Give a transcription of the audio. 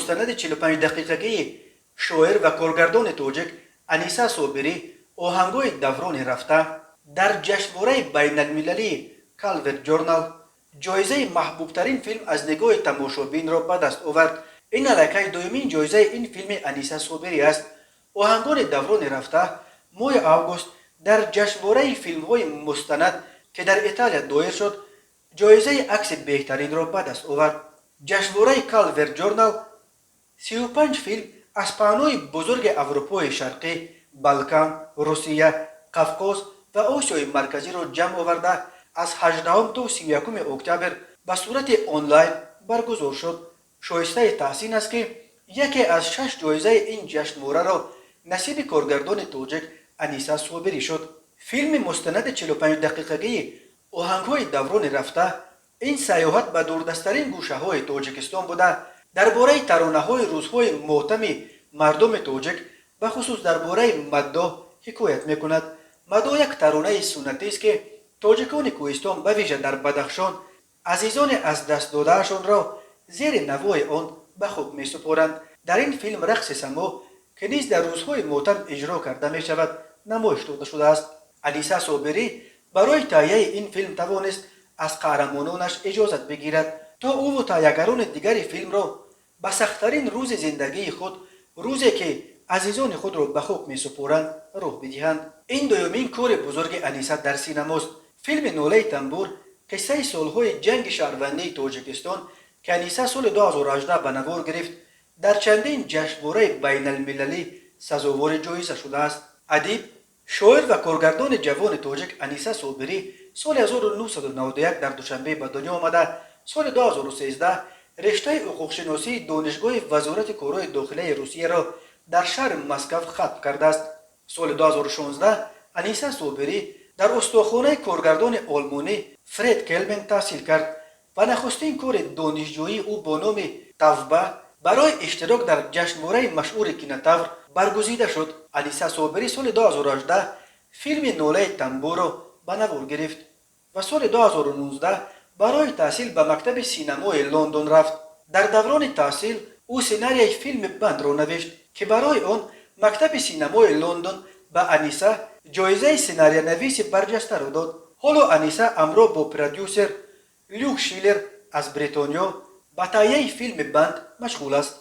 مستند 45 دقیقگی شاعر و کارگردان تاجیک انیسا صابری آهنگای دوران رفته در جشنواره بین المللی کالورت جورنال جایزه محبوب ترین فیلم از نگاه تماشابین را به دست آورد. این علاقه دومین جایزه این فیلم انیسا صابری است. آهنگان دوران رفته ماه آگوست در جشنواره فیلم های مستند که در ایتالیا دایر شد جایزه عکس بهترین را به دست آورد. جشنواره کالورت جورنال 35 فیلم از پهنای بزرگ اروپای شرقی، بالکان، روسیه، قفقاز و آسیای مرکزی را جمع آورده از 18 تا 31 اکتبر به صورت آنلاین برگزار شد. شایسته تحسین است که یکی از 6 جایزه این جشنواره را نصیب کارگردان تاجیک انیسا صابری شد. فیلم مستند 45 دقیقگی آهنگهای دوران رفته این سیاحت به دوردستترین گوشه های تاجیکستان بوده درباره ترانه های روزهای ماتم مردم تاجیک به خصوص درباره مداح حکایت میکند. مداح یک ترانه سنتی است که تاجیکان کوهستان به ویژه در بدخشان عزیزان از دست دادهشان را زیر نوای آن به خواب میسپارند. در این فیلم رقص سما که نیز در روزهای ماتم اجرا کرده می شود نمایش داده شده است. انیسا صابری برای تهیه این فیلم توانست از قهرمانانش اجازت بگیرد تا او و تهیهگران دیگر فیلم را به سختترین روز زندگی خود، روزی که عزیزان خود را به خواب میسپارند، راه بدهند. این دومین کار بزرگ انیسا در سینماست. فیلم ناله تنبور قصه سالهای جنگ شهروندی تاجیکستان که انیسا سال 2018 به نوار گرفت در چندین جشنواره بین المللی سزاوار جایزه شده است. ادیب، شاعر و کارگردان جوان تاجیک انیسا صابری سال 1991 در دوشنبه به دنیا آمده. سال 2013 رشته حقوق شناسی دانشگاه وزارت کارهای داخلی روسیه را در شهر مسکو ختم کرده است. سال 2016 انیسا صابری در استخوانه کارگردان آلمانی فرید کلمن تحصیل کرد و نخستین کار دانشجویی او با نام توبه برای اشتراک در جشنواره مشهور کینوتور برگزیده شد. انیسا صابری سال 2018 فیلم ناله تنبور را به نوار گرفت و سال 2019 برای تحصیل به مکتب سینمای لندن رفت. در دوران تحصیل او سناریوی فیلم بند را نوشت که برای آن مکتب سینمای لندن به انیسا جایزه سناریو نویس برجسته را داد. حالا انیسا همراه با پرودیوسر لیوک شیلر از بریتانیا به تهیه فیلم بند مشغول است.